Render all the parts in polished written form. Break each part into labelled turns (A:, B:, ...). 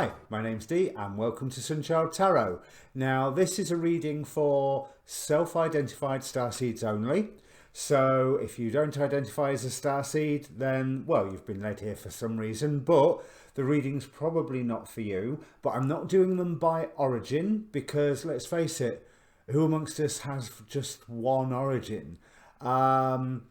A: Hi, my name's Dee and welcome to Sunchild Tarot. Now this is a reading for self-identified starseeds only. So if you don't identify as a starseed, then, well, you've been led here for some reason, but the reading's probably not for you. But I'm not doing them by origin because, let's face it, who amongst us has just one origin? But I'm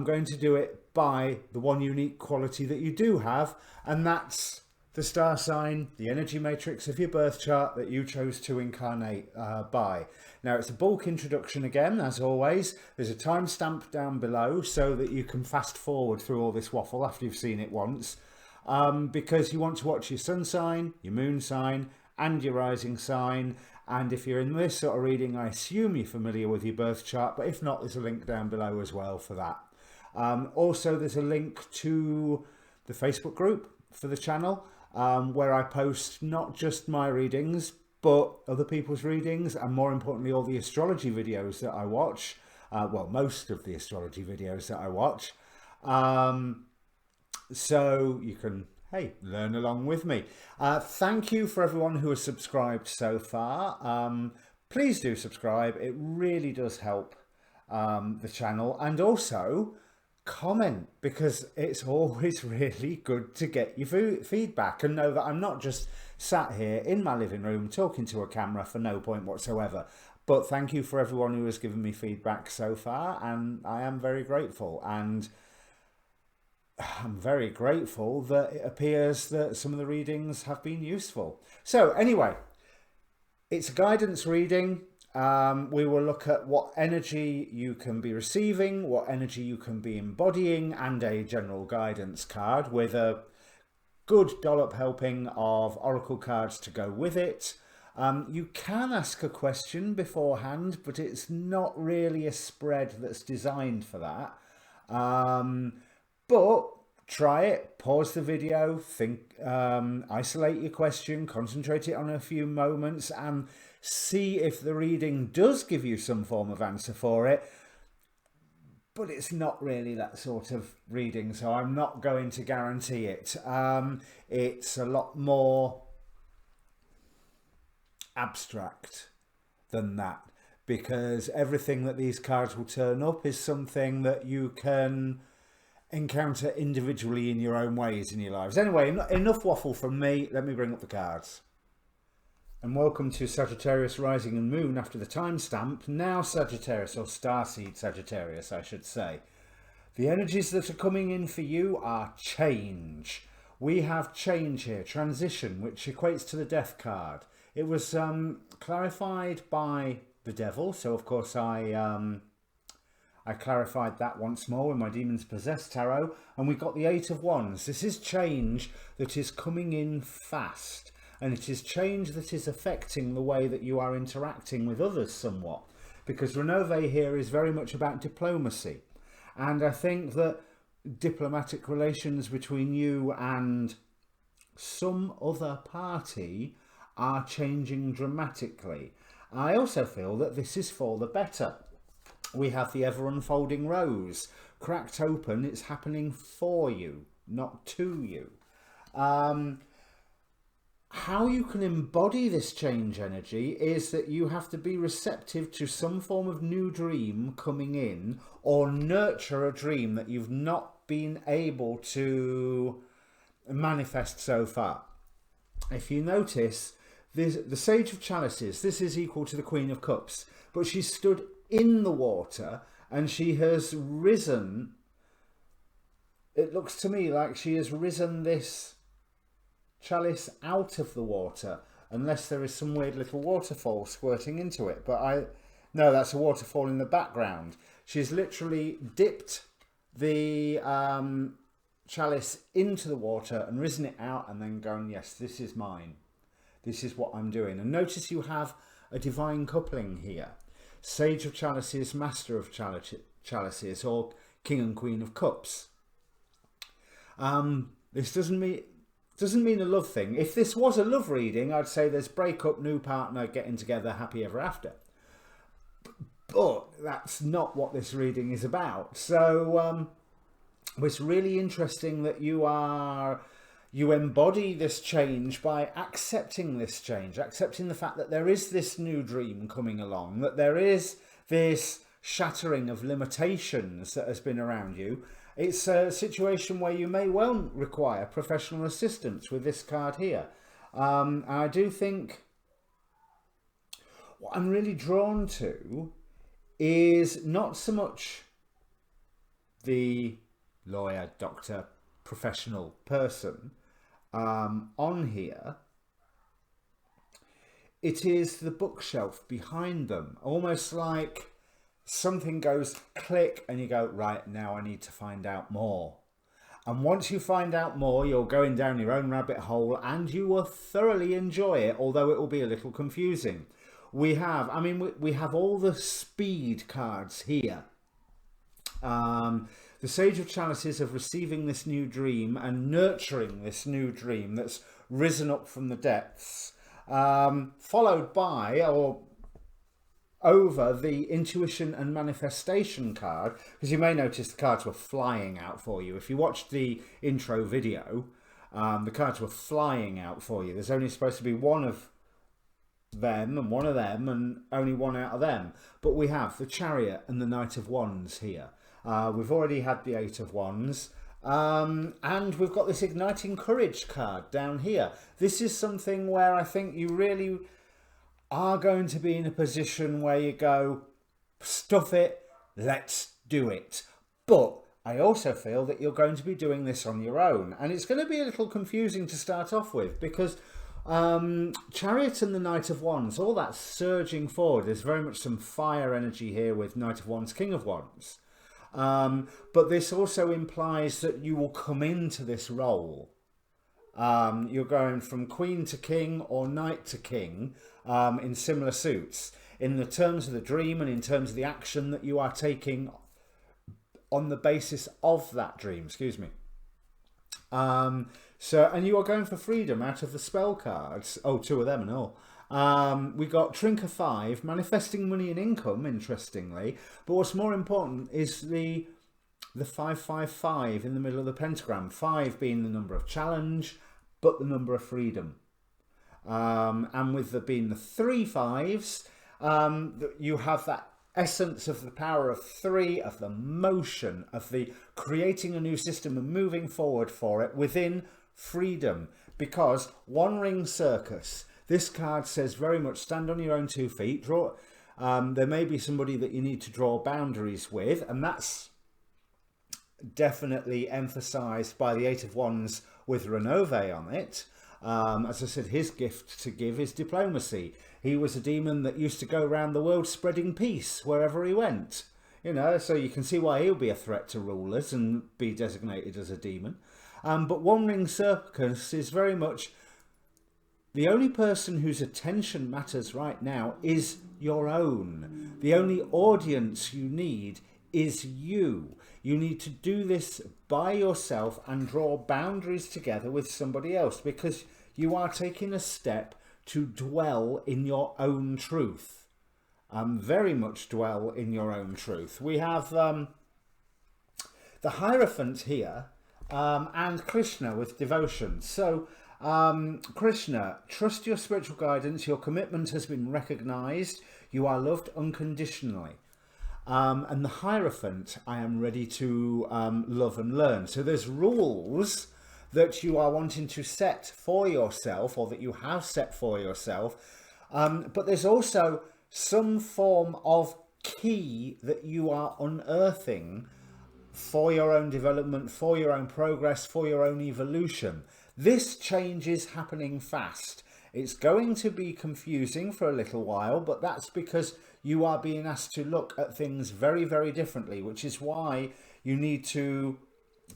A: going to do it by the one unique quality that you do have, and that's the star sign, the energy matrix of your birth chart that you chose to incarnate by. Now it's a bulk introduction again, as always. There's a timestamp down below so that you can fast forward through all this waffle after you've seen it once, because you want to watch your sun sign, your moon sign and your rising sign. And if you're in this sort of reading, I assume you're familiar with your birth chart, but if not, there's a link down below as well for that. Also, there's a link to the Facebook group for the channel, where I post not just my readings, but other people's readings, and more importantly, all the astrology videos that I watch. Well, most of the astrology videos that I watch. So you can, hey, learn along with me. Thank you for everyone who has subscribed so far. Please do subscribe. It really does help the channel. And also comment, because it's always really good to get your feedback and know that I'm not just sat here in my living room talking to a camera for no point whatsoever. But thank you for everyone who has given me feedback so far, and I am very grateful. And I'm very grateful that it appears that some of the readings have been useful. So anyway, it's a guidance reading. We will look at what energy you can be receiving, what energy you can be embodying, and a general guidance card with a good dollop helping of oracle cards to go with it. You can ask a question beforehand, but it's not really a spread that's designed for that. But try it, pause the video, think, isolate your question, concentrate it on a few moments, and see if the reading does give you some form of answer for it. But it's not really that sort of reading, so I'm not going to guarantee it. It's a lot more abstract than that, because everything that these cards will turn up is something that you can encounter individually in your own ways in your lives. Anyway, enough waffle from me. Let me bring up the cards. And welcome to Sagittarius rising and moon after the timestamp. Now Sagittarius, or Starseed Sagittarius, I should say. The energies that are coming in for you are change. We have change here, transition, which equates to the death card. It was clarified by the devil, so of course I clarified that once more with my Demons Possessed tarot, and we got the Eight of Wands. This is change that is coming in fast, and it is change that is affecting the way that you are interacting with others somewhat, because Renove here is very much about diplomacy, and I think that diplomatic relations between you and some other party are changing dramatically. I also feel that this is for the better. We have the ever unfolding rose cracked open. It's happening for you, not to you. How you can embody this change energy is that you have to be receptive to some form of new dream coming in, or nurture a dream that you've not been able to manifest so far. If you notice, the Sage of Chalices, this is equal to the Queen of Cups, but she stood in the water and she has risen. It looks to me like she has risen this chalice out of the water, unless there is some weird little waterfall squirting into it. But no, that's a waterfall in the background. She's literally dipped the chalice into the water and risen it out, and then gone, yes, this is mine. This is what I'm doing. And notice you have a divine coupling here. Sage of Chalices, Master of Chalices, or King and Queen of Cups. This doesn't mean a love thing. If this was a love reading, I'd say there's breakup, new partner, getting together, happy ever after. But that's not what this reading is about. So it's really interesting that you are you embody this change by accepting this change, accepting the fact that there is this new dream coming along, that there is this shattering of limitations that has been around you. It's a situation where you may well require professional assistance with this card here. I do think what I'm really drawn to is not so much the lawyer, doctor, professional person on here. It is the bookshelf behind them, almost like something goes click and you go, right, now I need to find out more. And once you find out more, you're going down your own rabbit hole and you will thoroughly enjoy it, although it will be a little confusing. We have all the speed cards here. The Sage of Chalices of receiving this new dream and nurturing this new dream that's risen up from the depths, followed by or over the intuition and manifestation card, because you may notice the cards were flying out for you. If you watched the intro video, the cards were flying out for you. There's only supposed to be one of them and one of them and only one out of them. But we have the Chariot and the Knight of Wands here. We've already had the Eight of Wands. And we've got this Igniting Courage card down here. This is something where I think you really are going to be in a position where you go, stuff it, let's do it. But I also feel that you're going to be doing this on your own. And it's going to be a little confusing to start off with, because Chariot and the Knight of Wands, all that surging forward, there's very much some fire energy here with Knight of Wands, King of Wands. But this also implies that you will come into this role. You're going from Queen to King or Knight to King in similar suits, in the terms of the dream and in terms of the action that you are taking on the basis of that dream, excuse me. And you are going for freedom out of the spell cards. Oh, two of them and all. We got Trinket 5, manifesting money and income, interestingly. But what's more important is the 555 in the middle of the pentagram. 5 being the number of challenge, but the number of freedom. And with there being the 3 5s, you have that essence of the power of 3, of the motion, of the creating a new system and moving forward for it within freedom. Because One Ring Circus, this card says very much stand on your own 2 feet. Draw. There may be somebody that you need to draw boundaries with, and that's definitely emphasised by the Eight of Wands with Renove on it. As I said, his gift to give is diplomacy. He was a demon that used to go around the world spreading peace wherever he went. You know, so you can see why he'll be a threat to rulers and be designated as a demon. But One Ring Circus is very much the only person whose attention matters right now is your own. The only audience you need is you. You need to do this by yourself and draw boundaries together with somebody else, because you are taking a step to dwell in your own truth. Very much dwell in your own truth. We have the Hierophant here and Krishna with devotion. So Krishna, trust your spiritual guidance. Your commitment has been recognized. You are loved unconditionally. And the Hierophant, I am ready to love and learn. So there's rules that you are wanting to set for yourself, or that you have set for yourself. But there's also some form of key that you are unearthing for your own development, for your own progress, for your own evolution. This change is happening fast. It's going to be confusing for a little while, but that's because you are being asked to look at things very, very differently, which is why you need to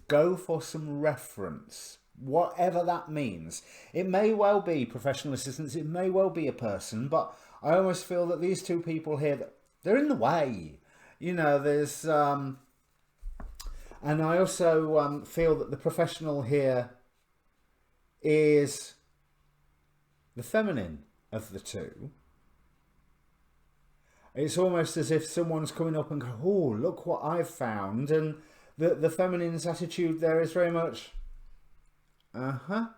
A: go for some reference, whatever that means. It may well be professional assistance, it may well be a person, but I almost feel that these two people here, they're in the way. You know, there's... and I also feel that the professional here is the feminine of the two. It's almost as if someone's coming up and go, oh, look what I've found. And the feminine's attitude there is very much, So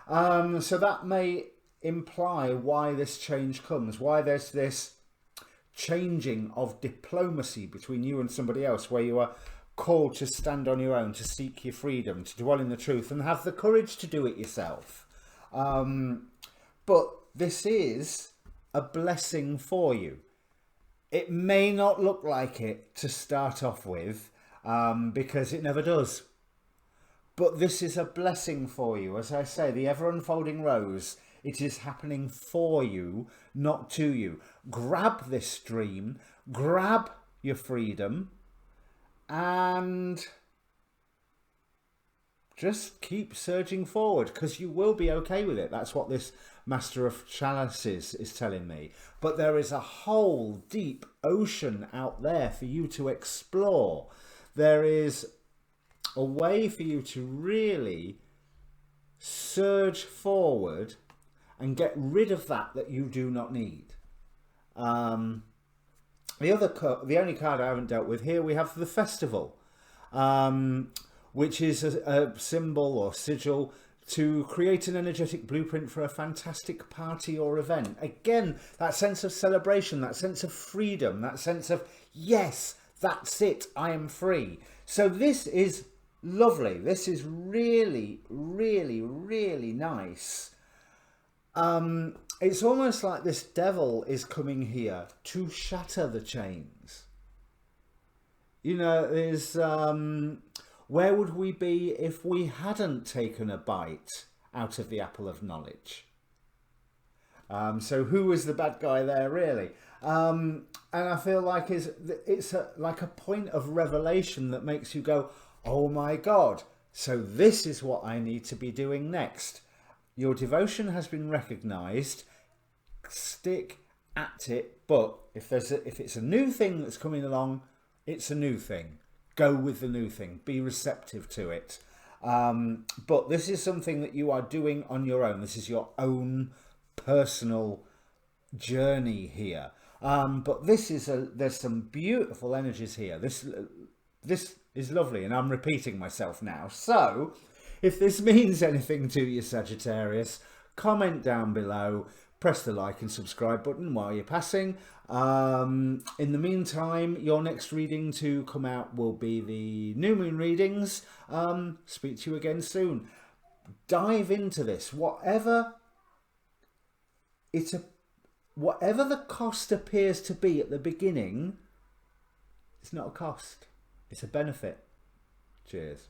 A: that may imply why this change comes, why there's this changing of diplomacy between you and somebody else, where you are called to stand on your own, to seek your freedom, to dwell in the truth, and have the courage to do it yourself. But this is a blessing for you. It may not look like it to start off with, because it never does. But this is a blessing for you. As I say, the ever unfolding rose, it is happening for you, not to you. Grab this dream, grab your freedom, and just keep surging forward, because you will be okay with it. That's what this Master of Chalices is telling me. But there is a whole deep ocean out there for you to explore. There is a way for you to really surge forward and get rid of that you do not need. The only card I haven't dealt with here, we have the Festival, which is a symbol or sigil to create an energetic blueprint for a fantastic party or event. Again, that sense of celebration, that sense of freedom, that sense of, yes, that's it, I am free. So this is lovely. This is really, really, really nice. It's almost like this devil is coming here to shatter the chains. You know, there's where would we be if we hadn't taken a bite out of the apple of knowledge? So who was the bad guy there, really? And I feel like it's like a point of revelation that makes you go, oh my God, so this is what I need to be doing next. Your devotion has been recognized. Stick at it. But if it's a new thing that's coming along, it's a new thing. Go with the new thing. Be receptive to it. But this is something that you are doing on your own. This is your own personal journey here. But there's some beautiful energies here. This is lovely, and I'm repeating myself now. So if this means anything to you, Sagittarius, comment down below, press the like and subscribe button while you're passing. In the meantime, your next reading to come out will be the new moon readings. Speak to you again soon. Dive into this. Whatever the cost appears to be at the beginning, it's not a cost. It's a benefit. Cheers.